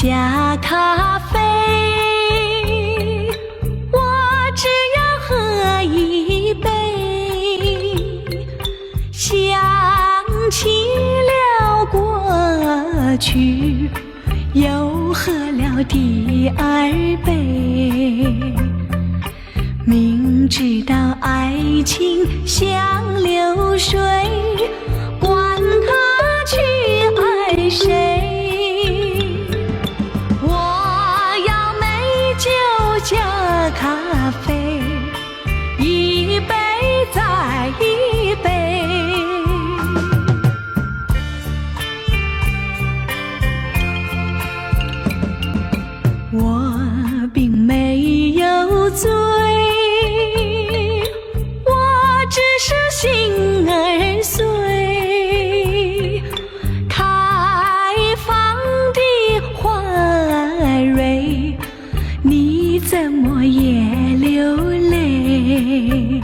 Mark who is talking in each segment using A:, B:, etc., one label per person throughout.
A: 加咖啡，我只要喝一杯，想起了过去，又喝了第二杯。明知道爱情像流水，管他去爱谁，我要美酒加咖啡，一杯再一杯。我并没有醉，我只是心儿碎，开放的花蕊，你怎么也流泪？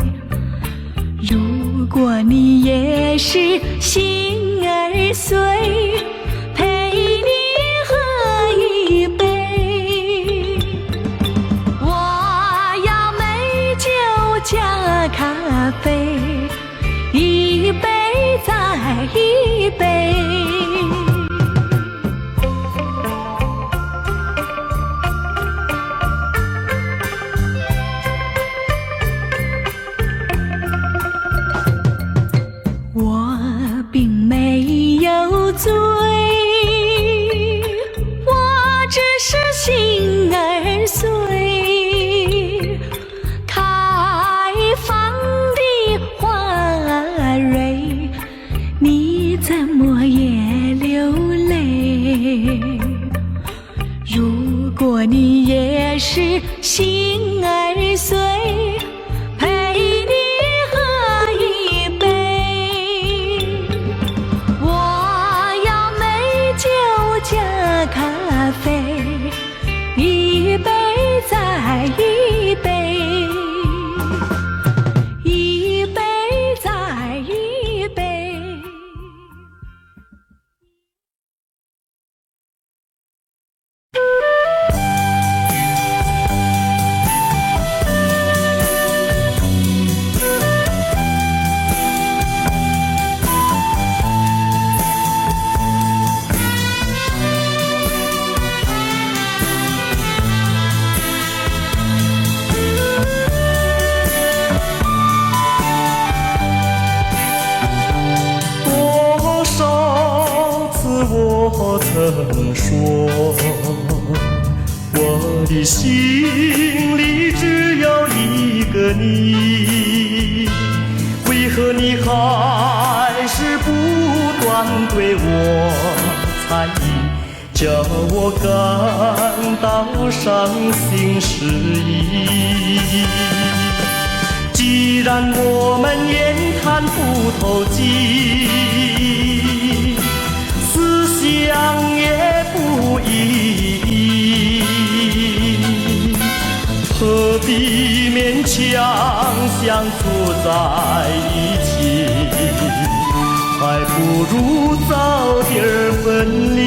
A: 如果你也是心儿碎，陪你喝一杯。我要美酒加咖啡，一杯再一杯。我并没有醉，我只是心儿碎，开放的花蕊，你怎么也流泪？如果你也是心儿碎，陪你喝一杯。我要美酒加咖啡，一杯再一杯，一杯再一杯。
B: 多少次我曾说，我的心里只有一个你，为何你还是不断对我猜疑，叫我感到伤心失意？既然我们言谈不投机，思想也不一样，何必勉强相处在一起？还不如早点分离。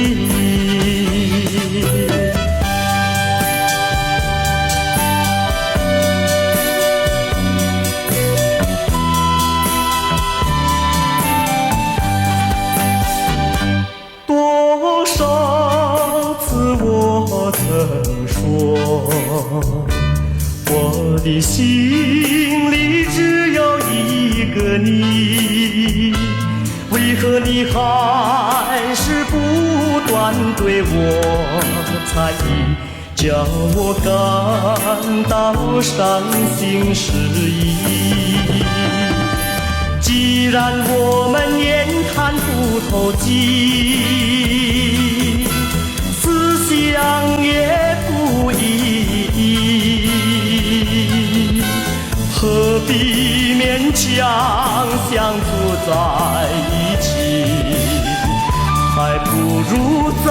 B: 多少次我曾说，我的心里只有一个你，为何你还是不断对我猜疑，叫我感到伤心失意？既然我们言谈不投机，思想也不一样，何必勉强相处在一起？还不如早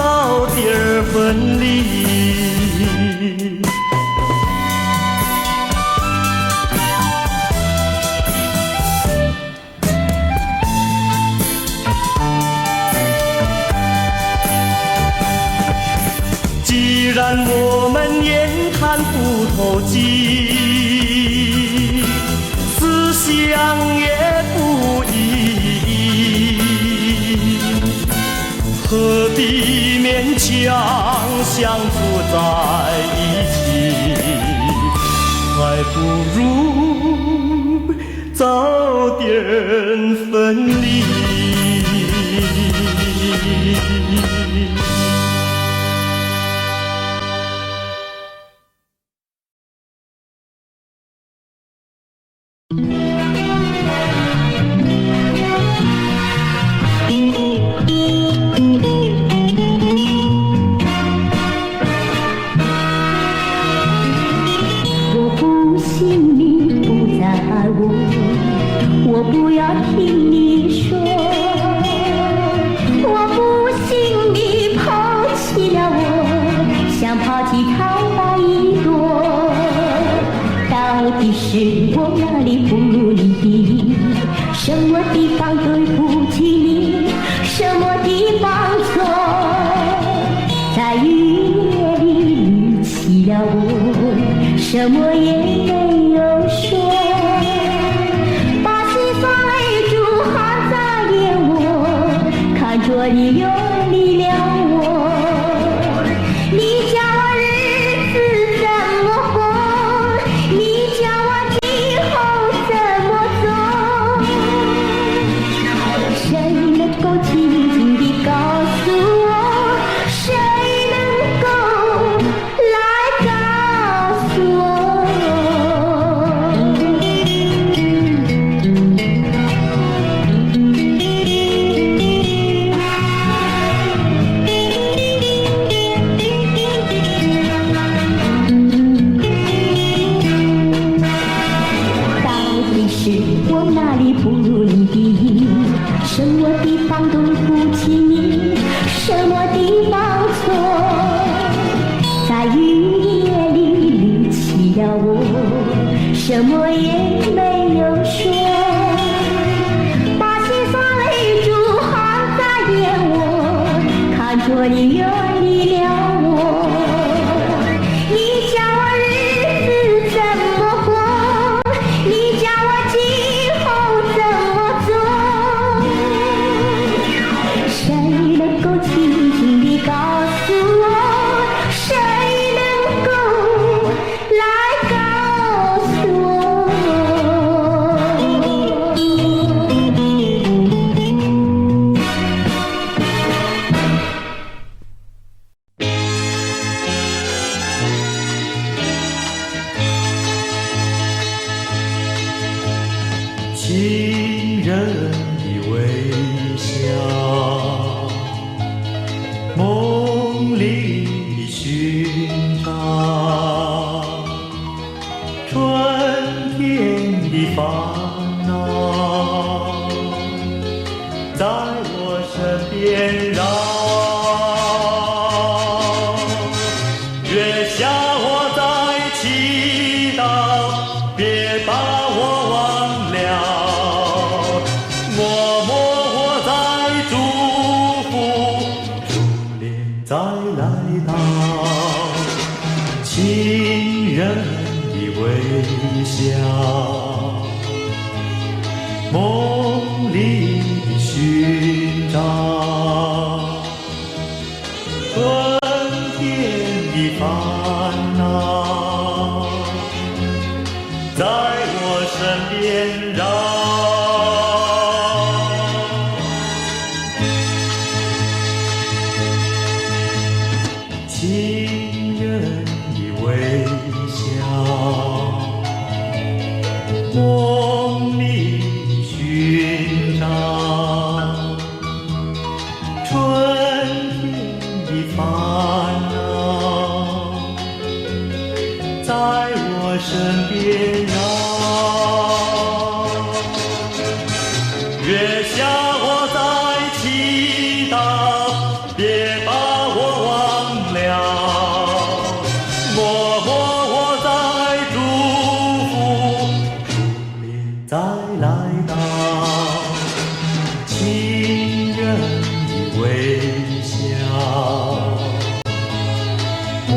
B: 点分离。既虽然我们言谈不投机，思想也不一，何必勉强相处在一起？还不如早点分离。
A: 我不要听你说，我不信你抛弃了我，像抛弃桃花一朵。到底是我哪里不如你，什么地方对不起你，什么地方错，在雨夜里离弃了我，什么也没有说。说你远离了我，你叫我日子怎么过？你叫我今后怎么走？谁能够轻轻地告诉我？谁能够来告诉我？我哪里不如你，什么地方对不起你，什么地方错，在雨夜里离弃了我，什么也没有说，把心酸泪珠含在眼窝，看着你远离了我，你叫我日子怎么过？你叫我今后怎么走？谁能够轻轻地告诉我？谁能够来告诉我？
B: 情人的微笑，梦里的寻找，春天的烦恼，在我身边绕。月下我在祈祷，别把我忘了。默默我在祝福，初恋再来到，情人的微笑，梦里的寻找，春天的烦恼，在我身边绕。情人的微笑，梦里的寻找，春天的烦恼，在我身边绕。月下我在祈祷，别把我忘了。默默我在祝福，初恋再来到，情人的微笑，梦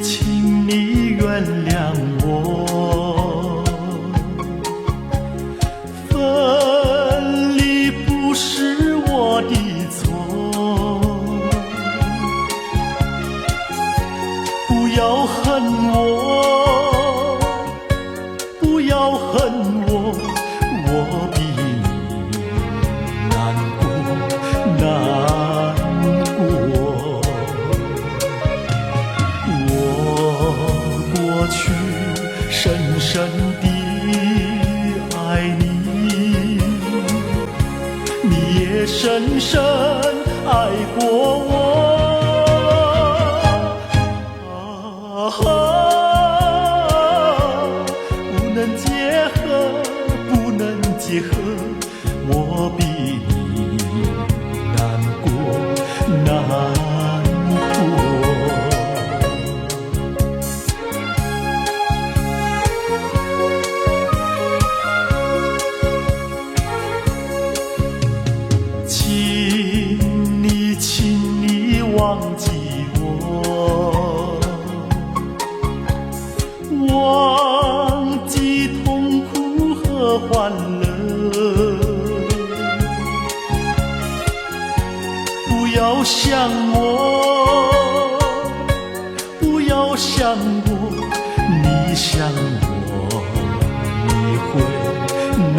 B: 请你原谅我，分离不是我的错，不要恨我，不要恨我，我比你难过难过。过去深深地爱你，你也深深爱过我。不能结合，不能结合，我比你难过难过。请你忘记我，忘记痛苦和欢乐，不要想我，不要想我，你想我，你会难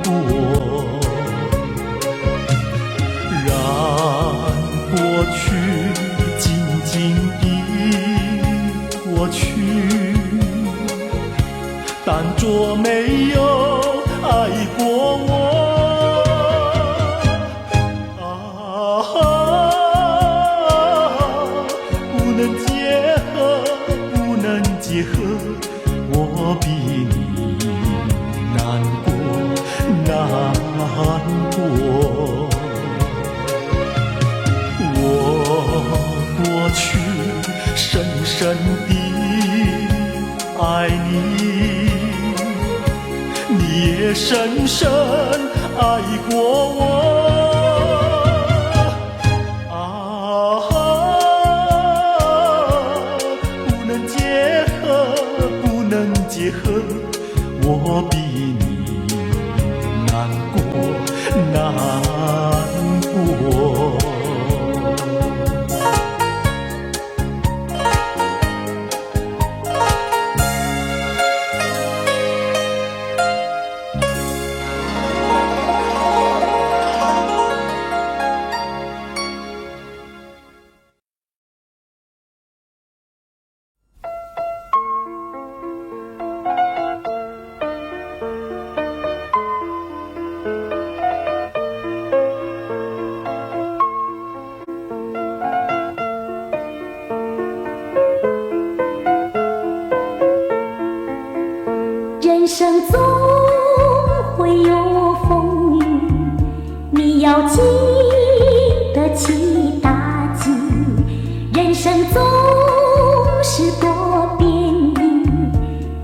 B: 过。过去静静地过去，当作没有爱过我。不能结合，不能结合，我比你难过难过。过去深深地爱你，你也深深爱过我。不能结合，不能结合，我比你难过难过。
A: 人生总会有风雨，你要经得起打击。人生总是多变异，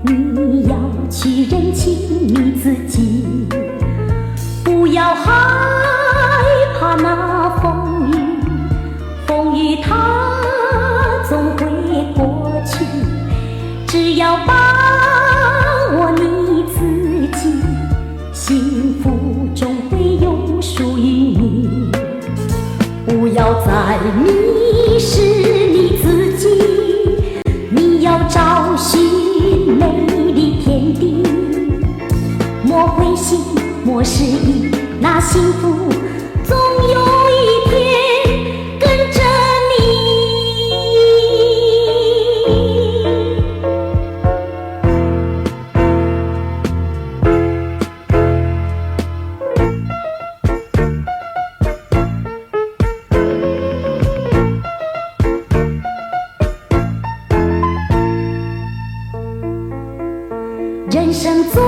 A: 你要去认清你自己。不要害怕那风雨，风雨它总会过去，只要把握你自己，幸福终会有属于你。不要再迷失你自己，你要找寻美丽天地。莫灰心，莫失意，那幸福总有一天跟着你。人生总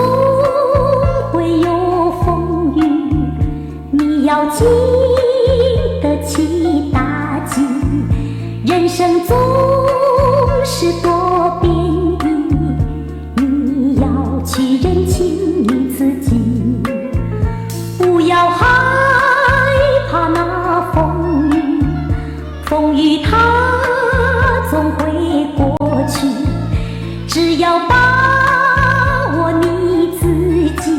A: 会有风雨，你要经得起打击。人生总是多变异，你要去认清你自己。不要害怕那风雨，风风雨它总会过去，只要把握你自己，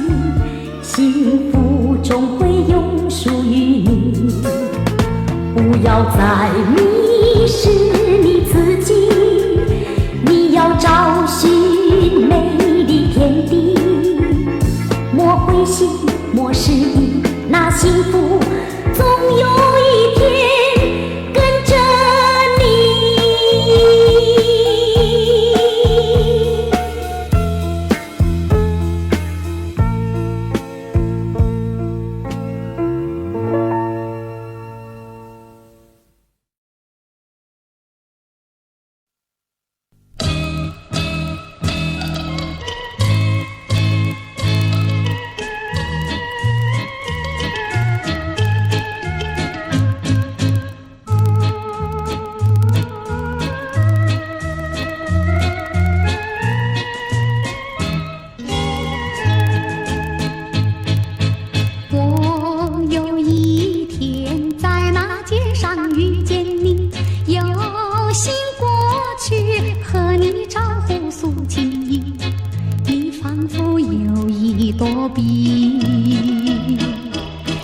A: 幸福终会永属于你。不要再迷失你自己，你要找寻美丽天地，莫灰心，莫失意，那幸福总有一天跟着你。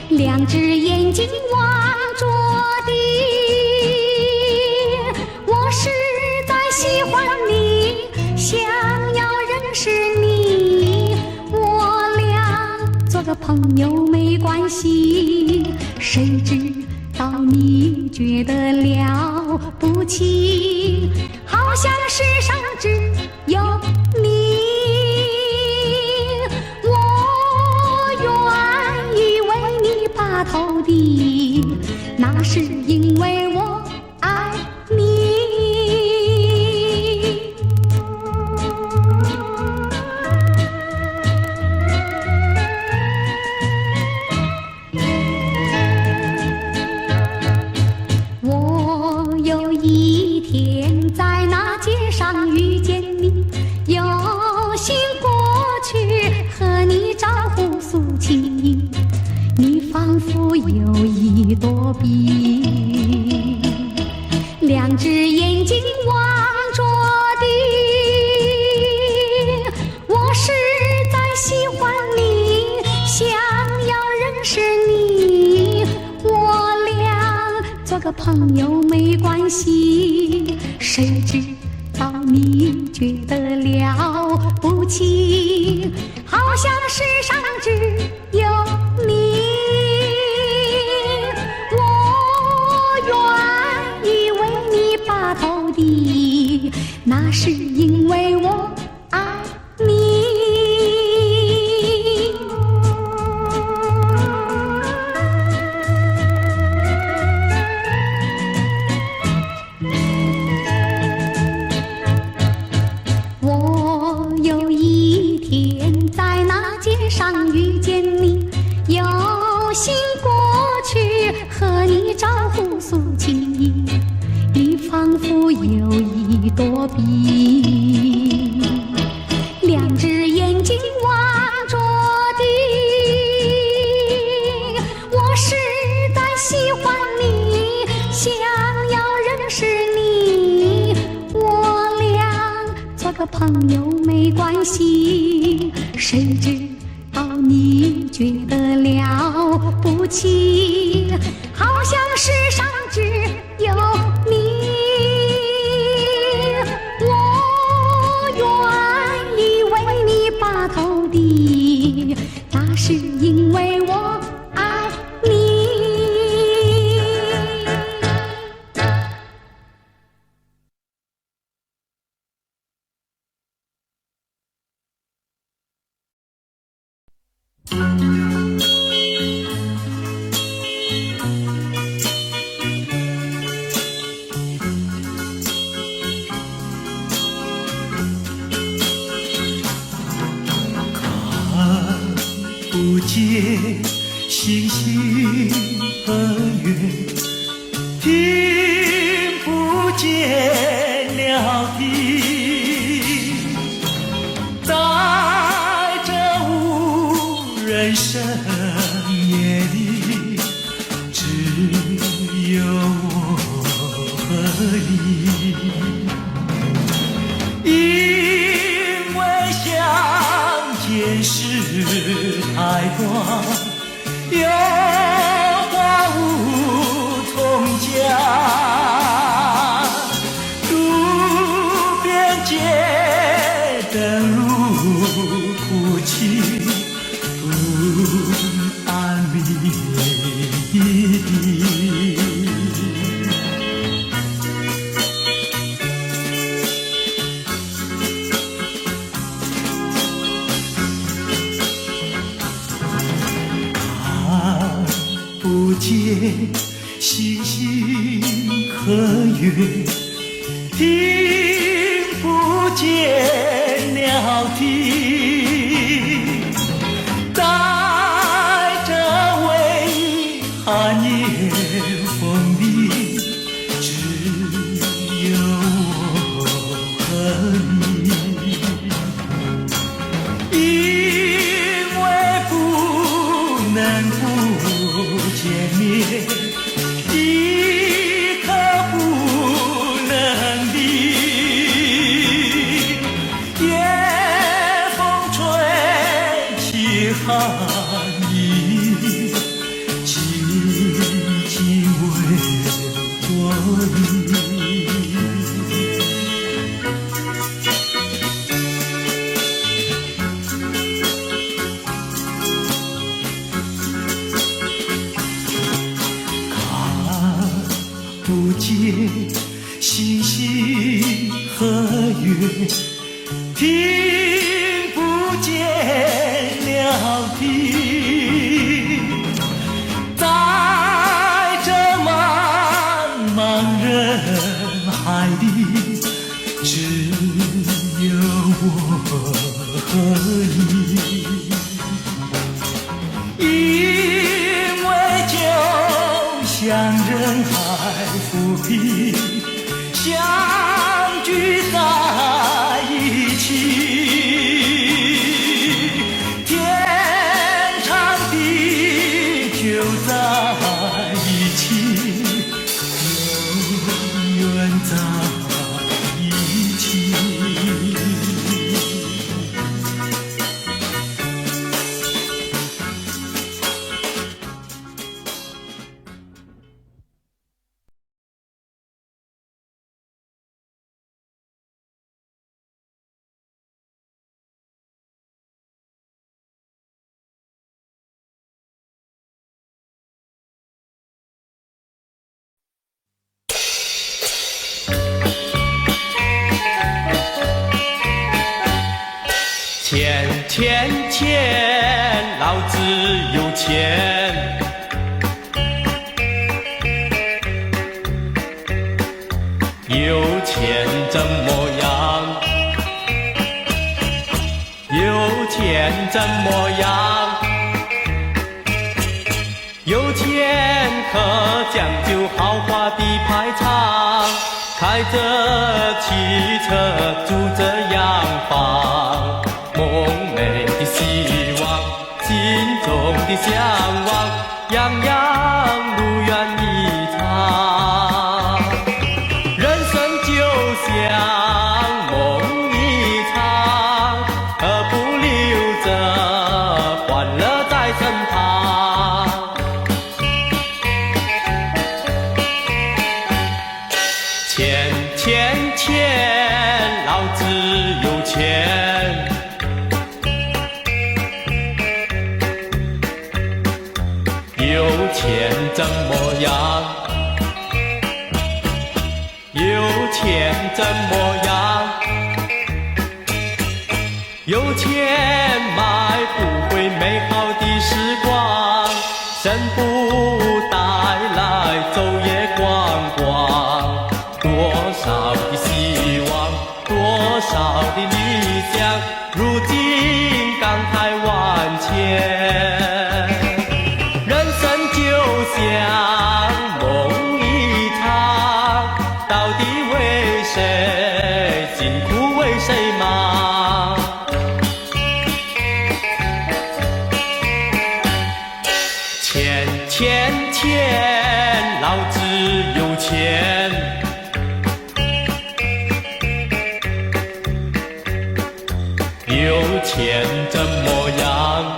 A: 两只眼睛望着地，我实在喜欢你，想要认识你，我俩做个朋友没关系，谁知道你觉得了不起，好像世上只有你。头地，那是因为我爱你。我有一天在那街上遇见你，有心过去和你招呼诉情意，你仿佛有一朵笔，两只眼睛望着地，我实在喜欢你，想要认识你，我俩做个朋友没关系，谁知道你觉得了不起，好像世上只有你。头地，那是因为我爱你。我有一天在那街上遇见你，有心过去和你招呼诉情意，你仿佛有一朵笔，两只眼睛望着地，我实在喜欢你，想要认识你，我俩做个朋友没关系，谁知道你觉得了不起，好像世上只有你。头地，那是因为我爱你。
B: 不见星星和月，听不见鸟啼，在这无人深夜里，只有我和你，因为相见时太短，有话无从讲，路边街灯如哭泣，不安眠一地。看不见星星和月，听不见鸟啼，在这微寒夜风里，只有我和你，因为不能不见面，一刻不能离，夜风吹起寒意，静静为我你。不见星星和月，听不见鸟啼，在这茫茫人海里，只有我和你，因为就像人海浮萍，相聚在一起，天长地久在一起，永远在一起。钱钱钱，老子有钱。有钱怎么样？有钱怎么样？有钱可讲究豪华的排场，开着汽车，住着洋房。梦寐的希望，心中的向往，样样如愿以偿。人生就像梦一场，何不留着欢乐在身旁？钱钱钱，老子有钱。有钱怎么样？有钱怎么样？有钱买不回美好的时光，生不带来昼夜光光。多少的希望，多少的理想，如今感慨万千。像梦一场，到底为谁辛苦为谁忙？钱钱钱，老钱怎么样？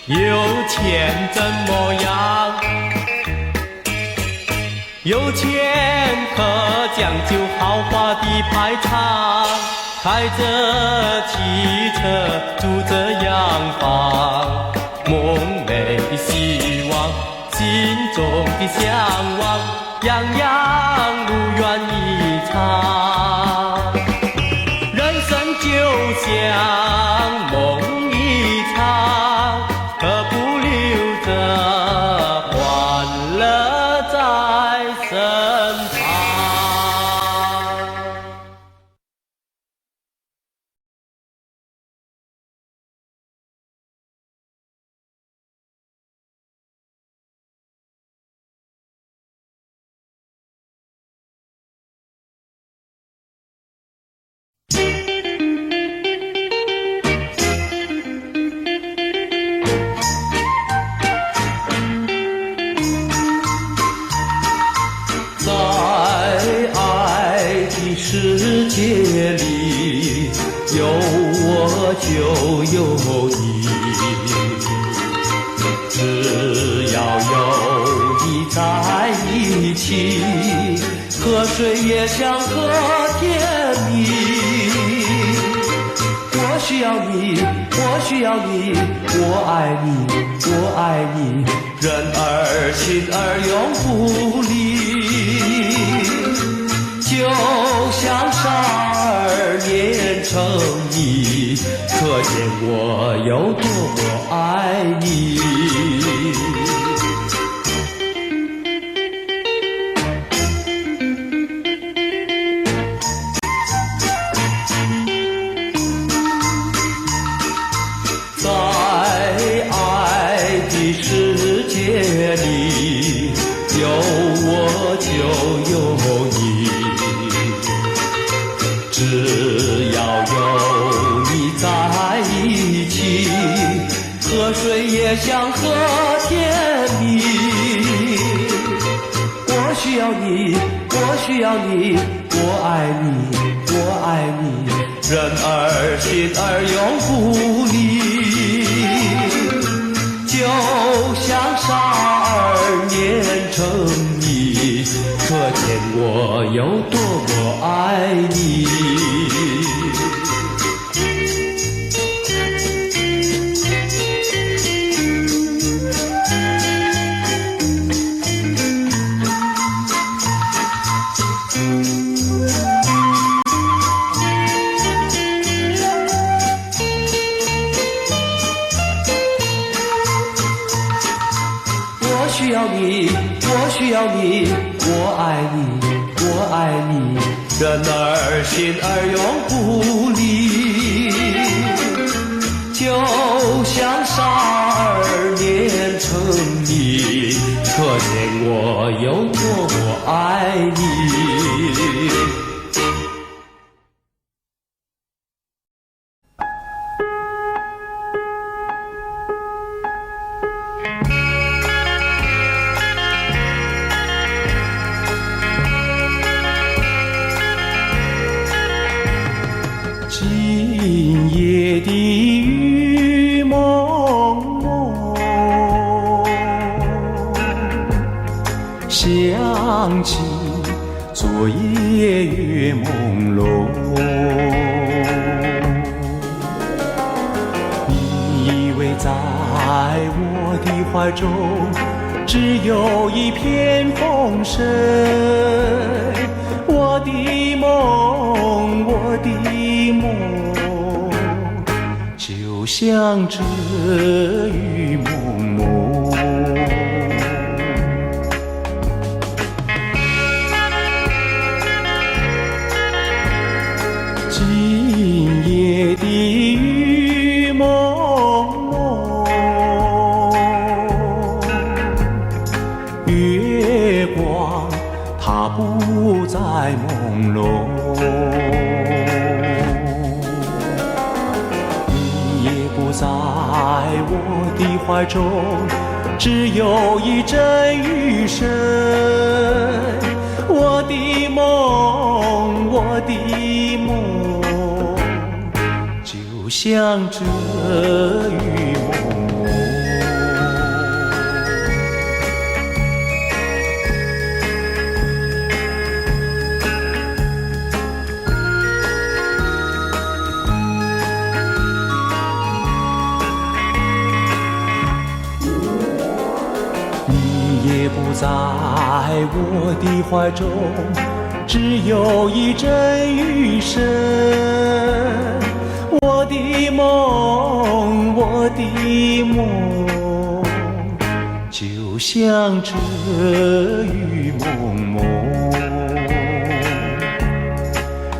B: 有钱怎么样？有钱可讲究豪华的排场，开着汽车，住着洋房，梦寐希望，心中的向往，样样如愿以偿。人生就像梦一场，何不留着欢乐在身旁。世界里有我就有你，只要有你在一起，河水也像和甜蜜。我需要你，我需要你，我爱你，我爱你，人儿心儿永不离。就像12年成泥，可见我有多么爱你。在爱的世界里，有我就有你。只要有你在一起，河水也像和甜蜜。我需要你，我需要你，我爱你，我爱你，人儿心儿永不离。就像12年成泥，可见我有多么爱你。我需要你，我需要你，我爱你，我爱你，人儿心儿永不离。就像12年成泥，可见我有多么爱你。今夜的雨蒙蒙，想起昨夜月朦胧。你以为在我的怀中只有一片风声，我的梦，我的梦，就像这雨蒙蒙。今夜的雨蒙蒙，月光它不再朦胧。在我的怀中，只有一阵雨声。我的梦，我的梦，像这雨蒙蒙。你也不在我的怀中，只有一阵雨声。我的梦，我的梦，就像这雨蒙蒙，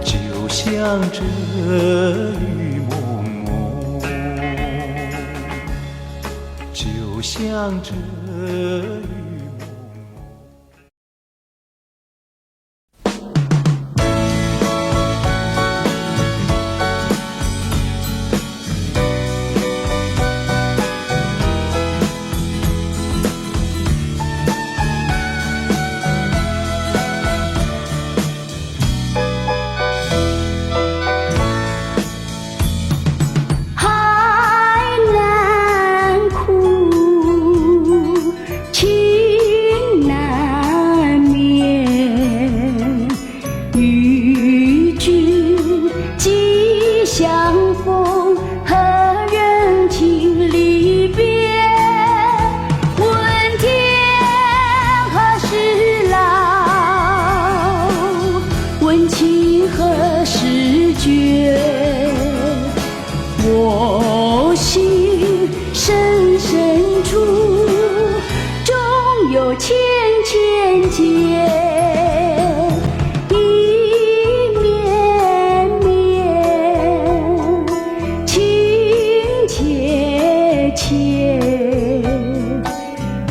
B: 就像这雨蒙蒙，就像这雨。
A: 我心深深处，终有千千结，一绵绵，情切切，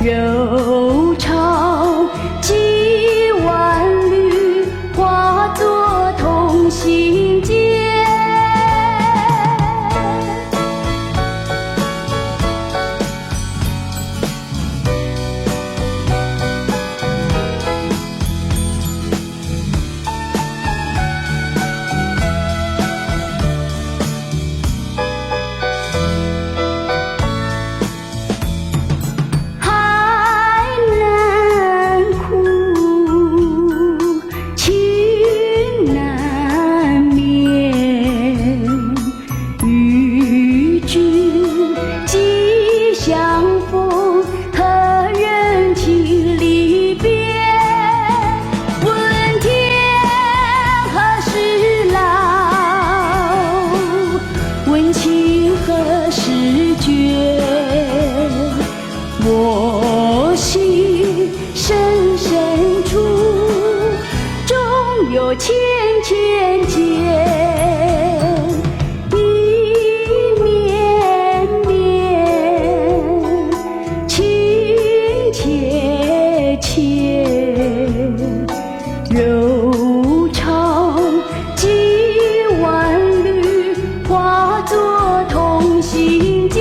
A: 柔肠几万缕，化作同心结。我心深深处，终有千千结，一绵绵，情切切，柔肠几万缕，化作同心结。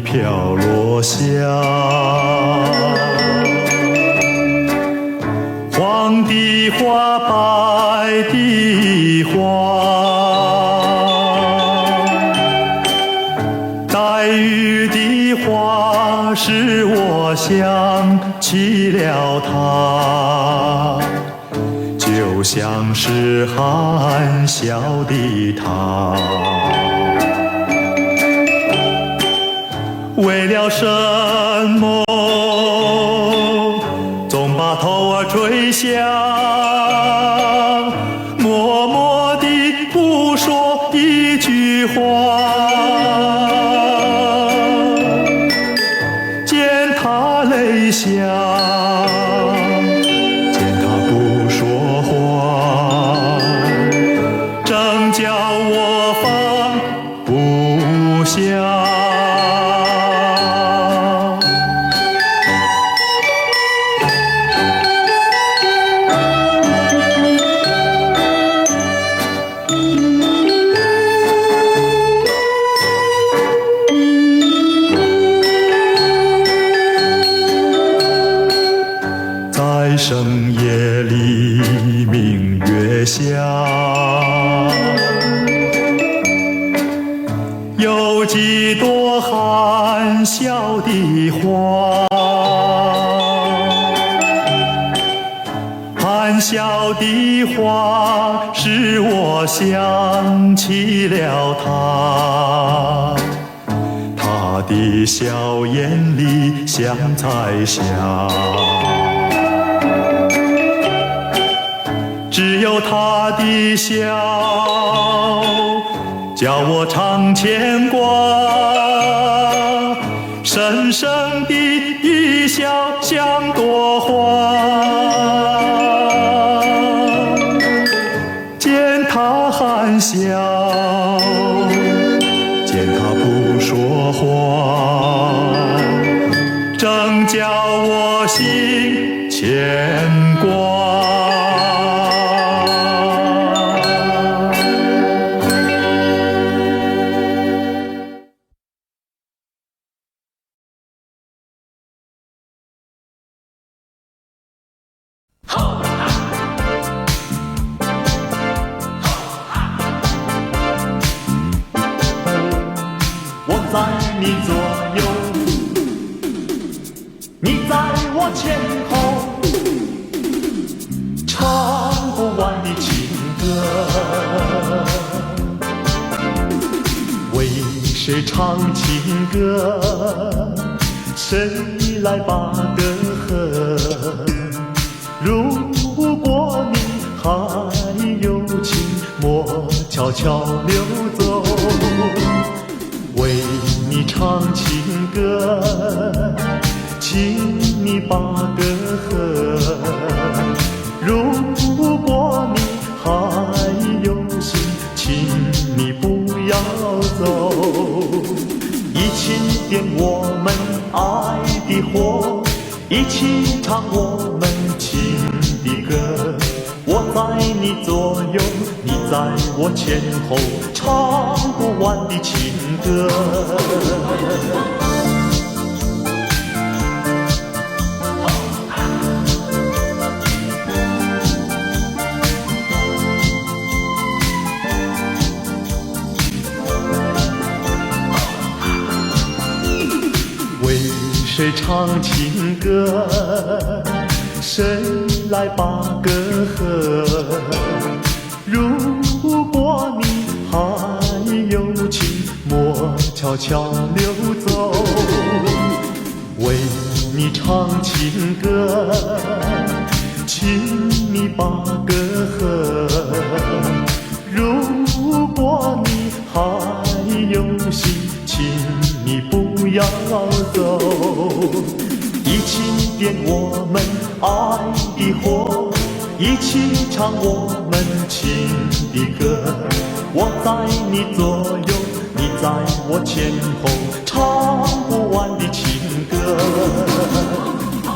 B: 飘落下，黄的花，白的花，带雨的花，使我想起了她，就像是含笑的她。为了什么，总把头儿垂下，默默地不说一句话。见正叫我放不下。在深夜里，明月下，有几朵含笑的花，含笑的花使我想起了她，她的笑颜里像彩霞。只有他的笑，叫我常牵挂，深深的一笑像朵花。见他含笑，见他不说话，正叫我心牵挂。我在你左右，你在我前后，唱不完的情歌。为谁唱情歌？谁来把歌和？如果你还有情，莫悄悄溜走。为你唱情歌，请你把歌和。如果你还有心，请你不要走。一起点我们爱的火，一起唱我们情的歌。我在你左右，你在我前后，唱不完的情歌。为谁唱情歌？谁来把歌和？如果你还有情，莫悄悄溜走。为你唱情歌，请你把歌和。如果你还有心，请你不要走。一起点我们爱的火，一起唱我们情的歌。我在你左右，你在我前后，唱不完的情歌。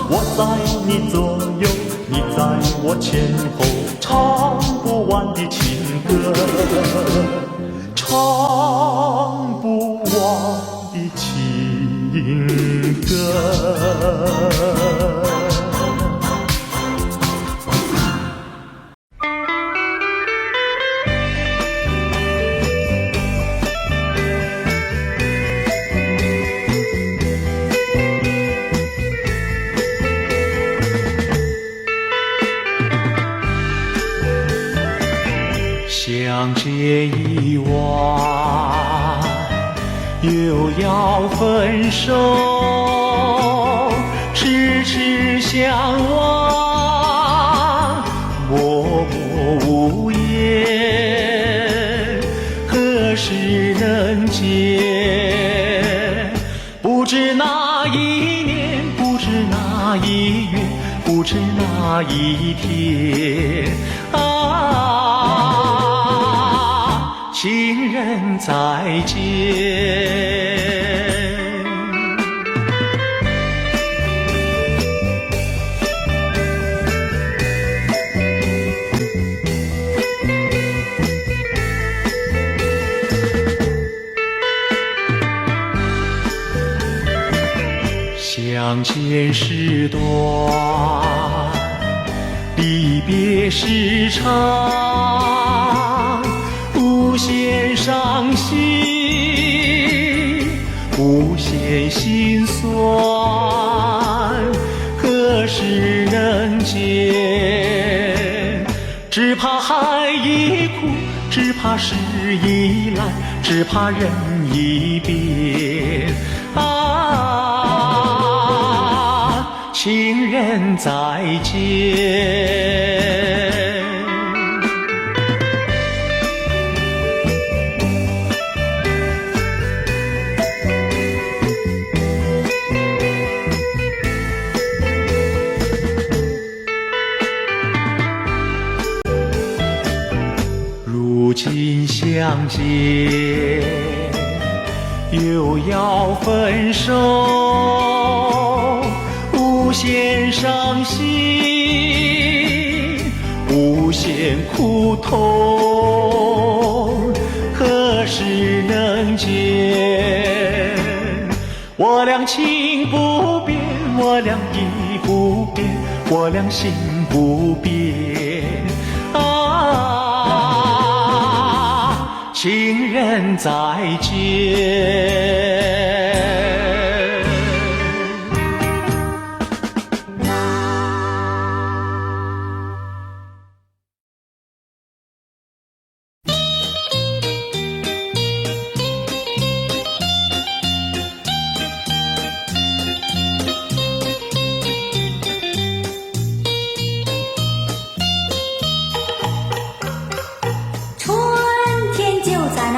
B: 我在你左右，你在我前后，唱不完的情歌，唱不完的情歌。相见已晚，又要分手，痴痴相望，默默无言，何时能见？不知哪一年，不知哪一月，不知哪一天啊！情人再见。相见时短，离别时长，无限伤心，无限心酸，何时能见？只怕海已枯，只怕时已来，只怕人已变。情人再见。如今相见，又要分手，无限伤心，无限苦痛，何时能见？我俩情不变，我俩意不变，我俩心不变。情人再见。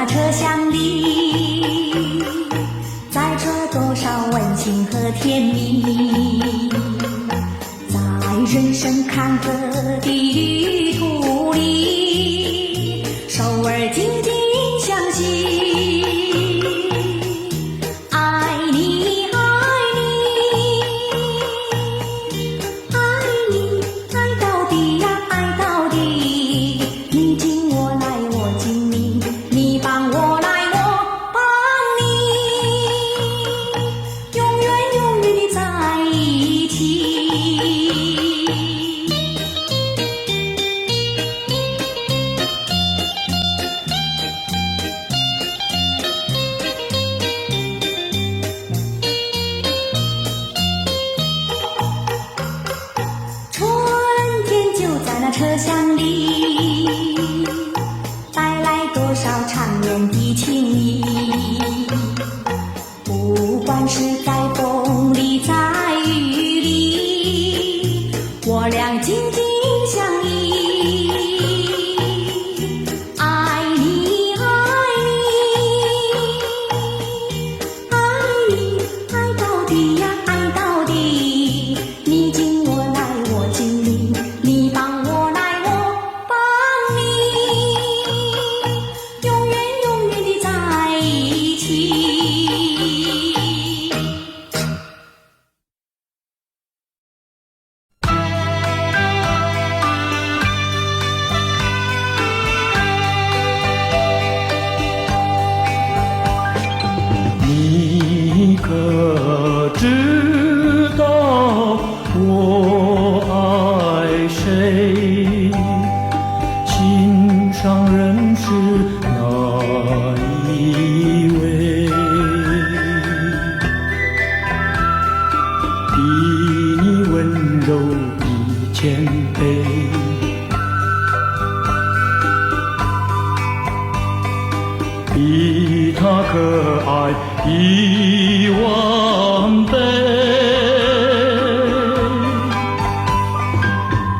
A: 车厢里载着多少温馨和甜蜜，在人生坎坷的旅途里，手儿紧紧相系。爱你爱你爱你，爱到底呀爱到底，你敬我来我敬你，你帮我来我帮你，永远永远的在一起。春天就在那车厢里，带来多少缠绵的情谊。不管是在风里在雨里，我俩紧紧相依。爱你爱你爱你，爱到底呀爱到底，你敬我来我敬你，你帮我来我帮你，永远永远的在一起。
B: 你可知道我爱谁？心上人是哪一位？比你温柔，比谦卑，比他可爱1万倍，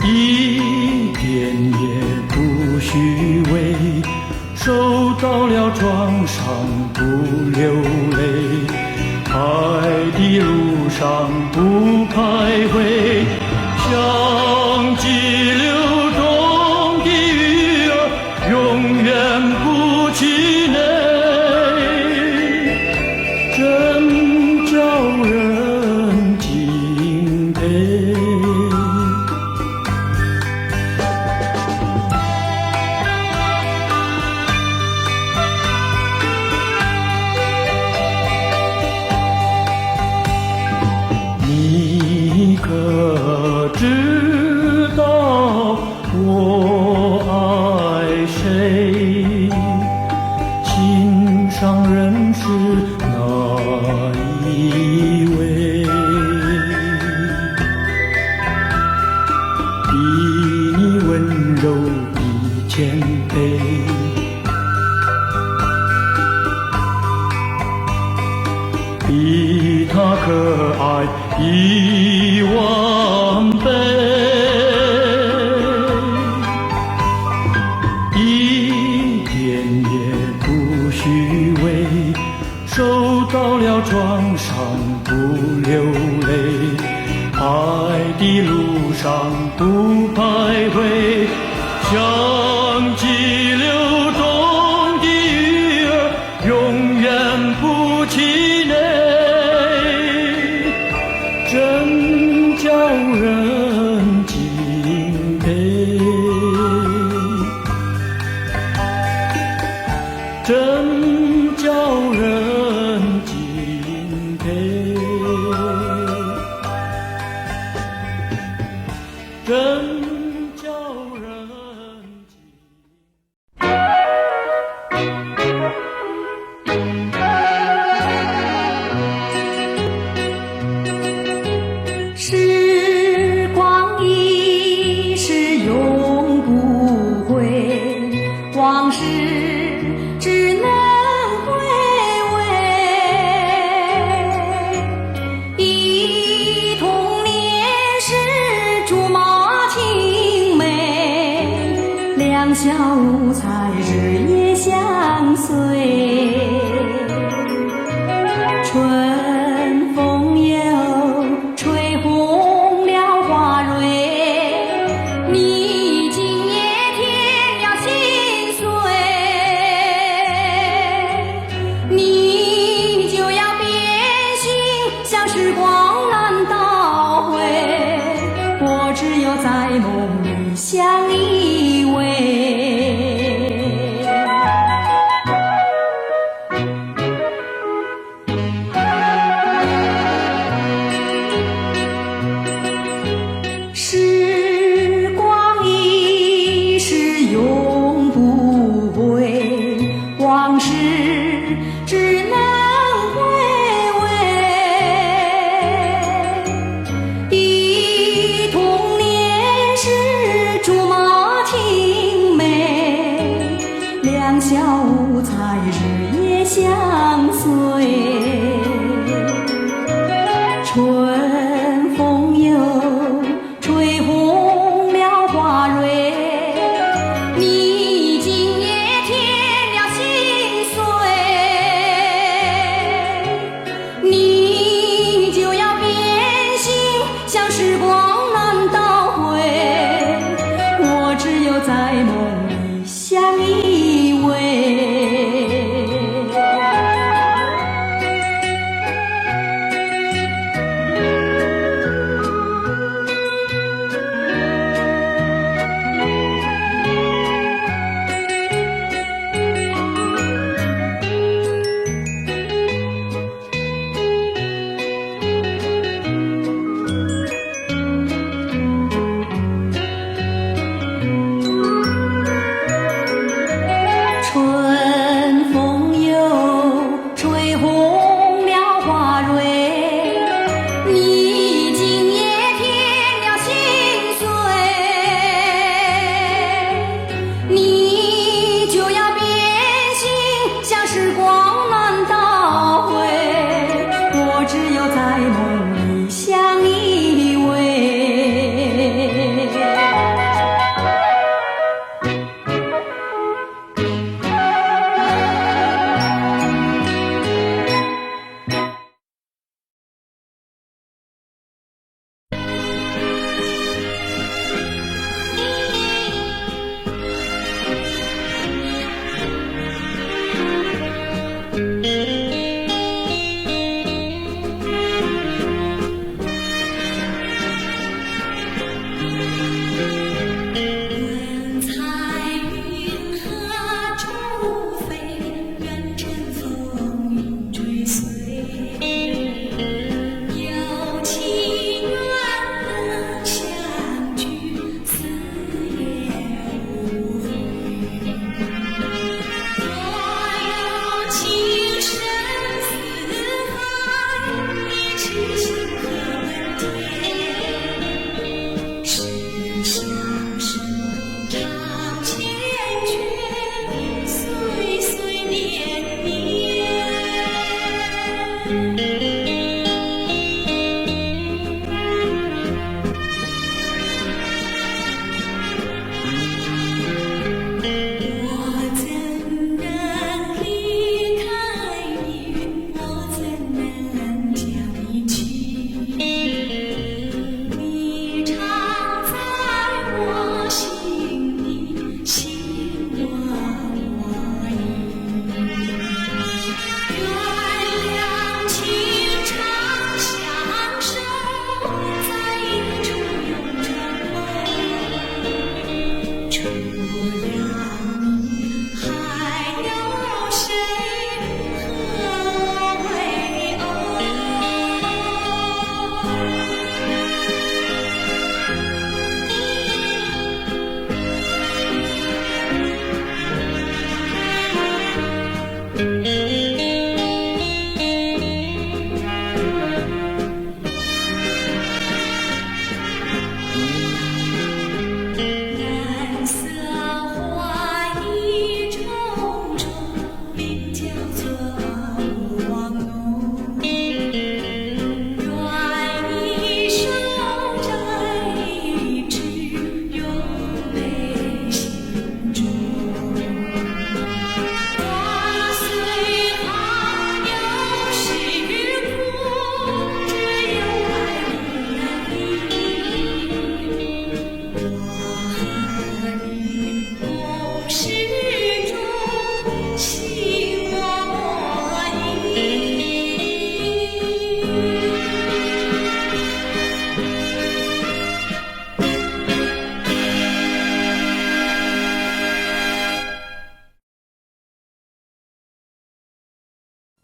B: 一点也不虚伪，受到了创伤不流泪，爱的路上不徘徊，像激流中的鱼儿，永远不气馁，真叫人敬佩。你可知道我爱谁？心上人是哪一位？比你温柔，比谦卑，比他可爱10000倍，一点也不虚伪，受到了创伤不流泪，爱的路上不徘徊，像激流中的鱼儿，永远不气馁，真叫人敬佩，真叫人敬佩，真叫人敬佩。
A: 时光一逝永不回，往事只能回味。忆童年时竹马青梅，两小无猜日夜相随。春风又吹红了花蕊，你今夜添了心碎，你就要变心，像时光难倒回，我只有在梦里相依偎。时光一逝永不回，往事只能回味。忆童年时竹马青梅，两小无猜日夜相随。春风又吹红了花蕊，你今夜添了心碎，你就要变心，像时光难倒回，我只有在梦里相依偎。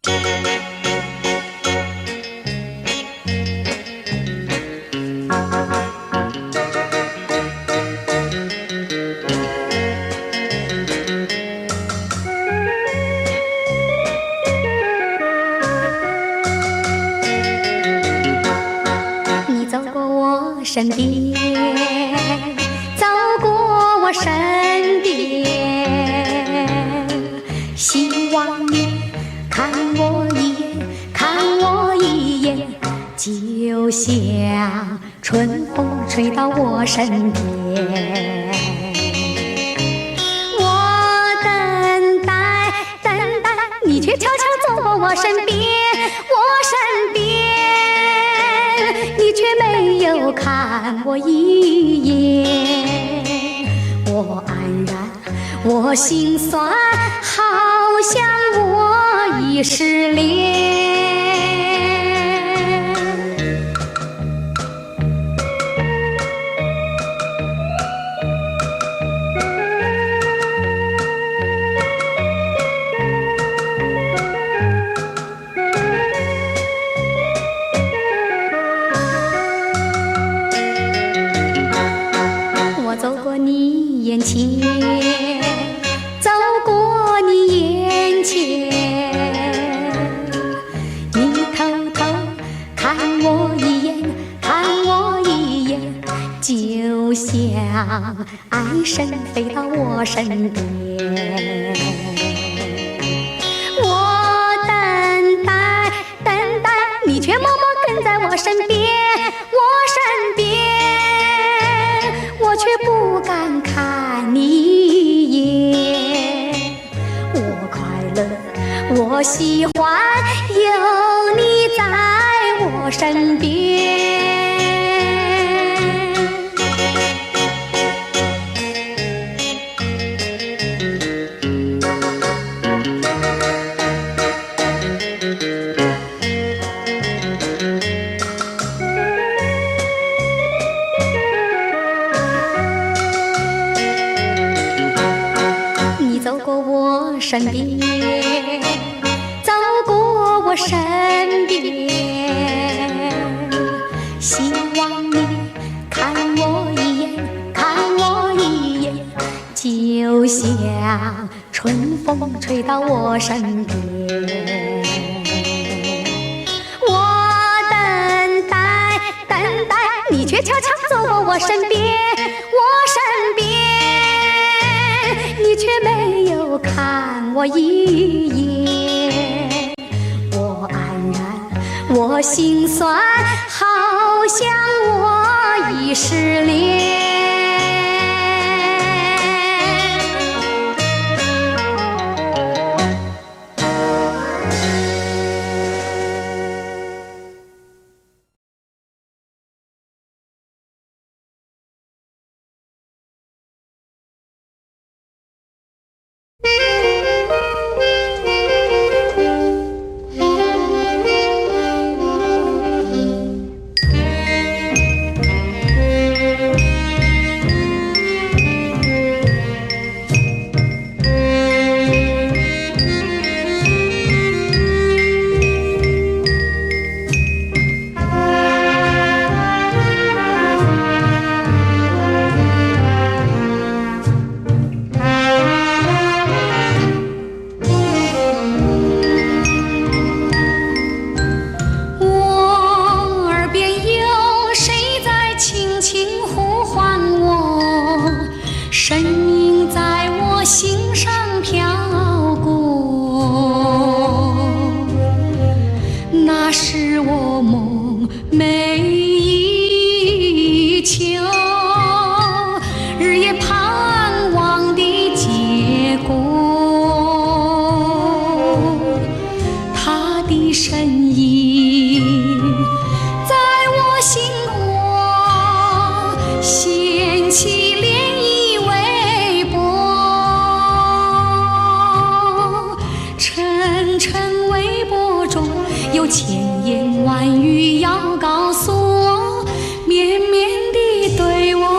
A: 你走过我身边，走过我身边，希望你看我一眼，看我一眼，就像春风吹到我身边。我等待，等待，你却悄悄走过我身边，我身边，你却没有看我一眼。我黯然，我心酸，好像我已失恋。我走过你眼前，走过你眼前，你偷偷看我一眼，看我一眼，就像爱神飞到我身边。我等待，等待，你却默默跟在我身边，我身边，我却不敢看你一眼。我快乐，我喜欢有你在我身边。你走过我身边，走过我身边，希望你看我一眼，看我一眼，就像春风吹到我身边。我等待，等待，你却悄悄走过我身边，我身边，你却没有看我一眼。我黯然，我心酸，好像我已失恋。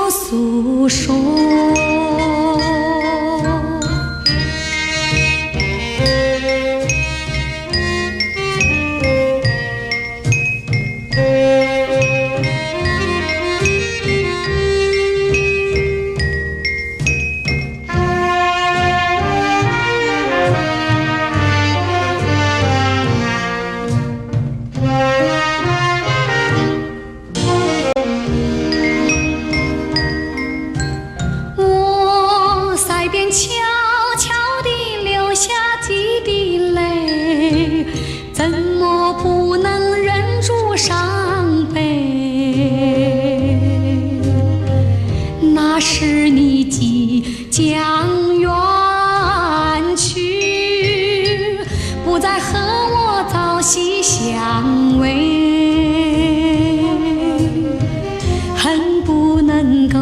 A: 诉说。
C: 不再和我朝夕相偎，恨不能够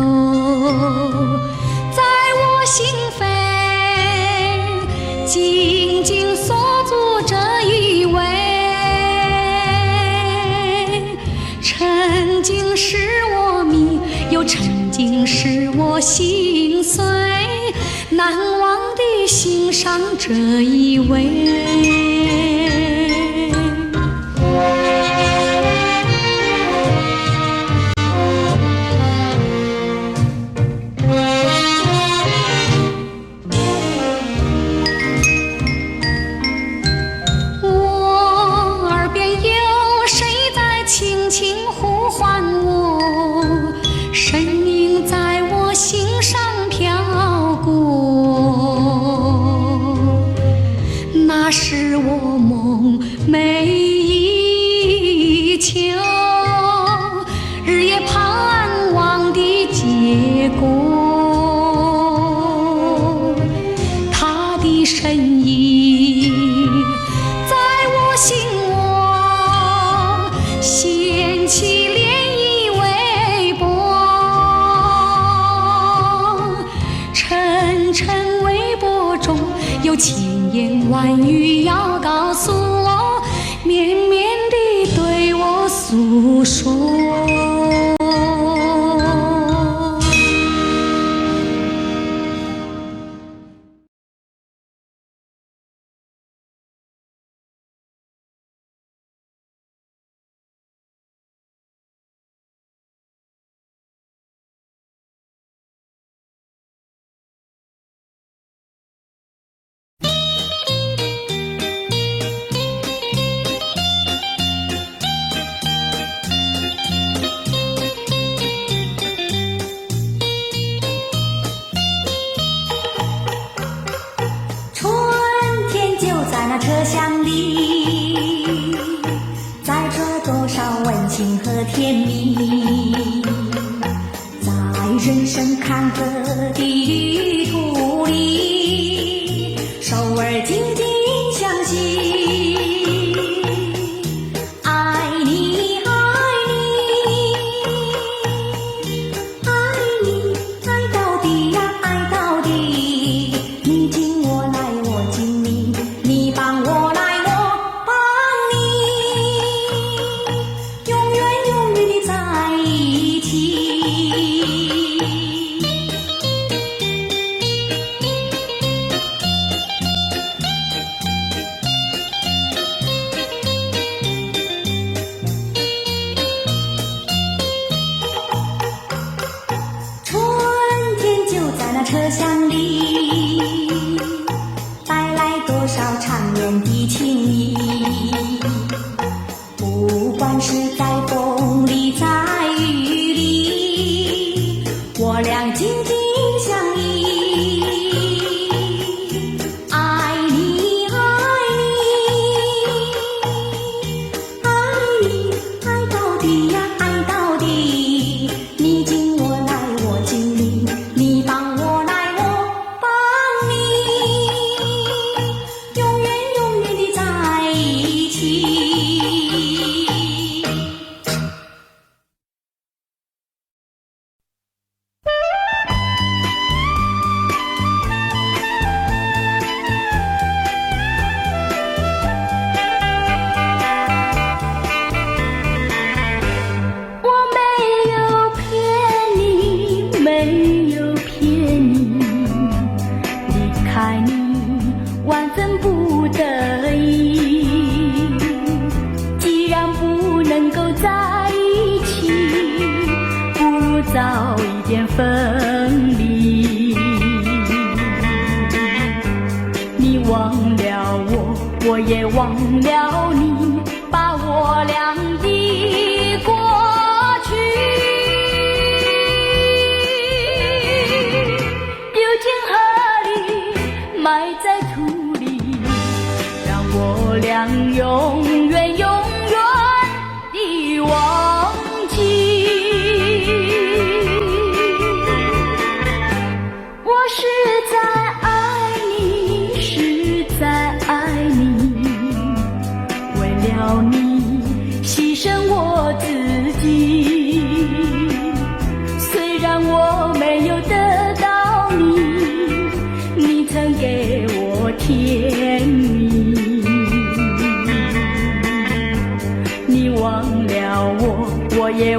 C: 在我心扉紧紧锁住这一位。曾经使我迷，又曾经使我心碎，难忘地欣赏这一位。我耳边有谁在轻轻呼唤我，声音在我心上飘过，那是我梦寐以求，日夜盼望的结果。他的身影在我心窝掀起涟漪微波，层层微波中有千言万语要告诉我，绵绵地对我诉说。
A: 车厢里载着多少温情和甜蜜，在人生坎坷的旅途里，手儿紧紧相系。爱你爱你爱你，爱到底呀爱到底，你敬我来我敬你，你帮我来我帮你，永远永远地在一起。春天就在那车厢里，带来多少缠绵的情谊，不管是在风里在雨里，我俩紧紧相依。爱你爱你爱你，爱到底呀爱到底，你敬我来我敬你，你帮我来我帮你，永远永远地在一起。我没有骗你，没有骗你，离开你万分不得已。既然不能够在一起，不如早一点分离。你忘了我，我也忘了你，把我俩的过去丢进河里，埋在土里，让我俩永远永远地忘记。我实在爱你，实在爱你，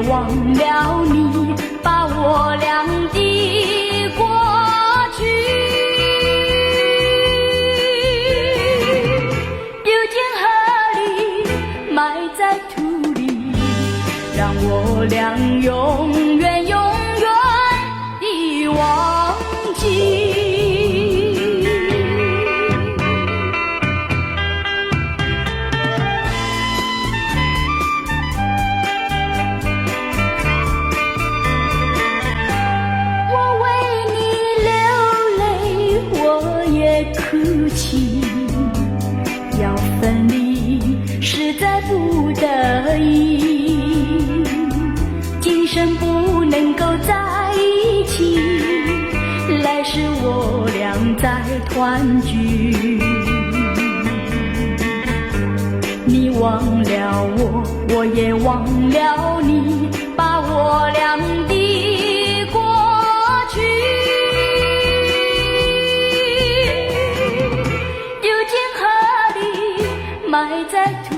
A: 忘了你，把我俩的过去丢进河里，埋在土里，让我俩永远永远地忘记。哭泣，要分离，实在不得已，今生不能够在一起，来世我俩再团聚。你忘了我，我也忘了你，把我俩的过去埋在土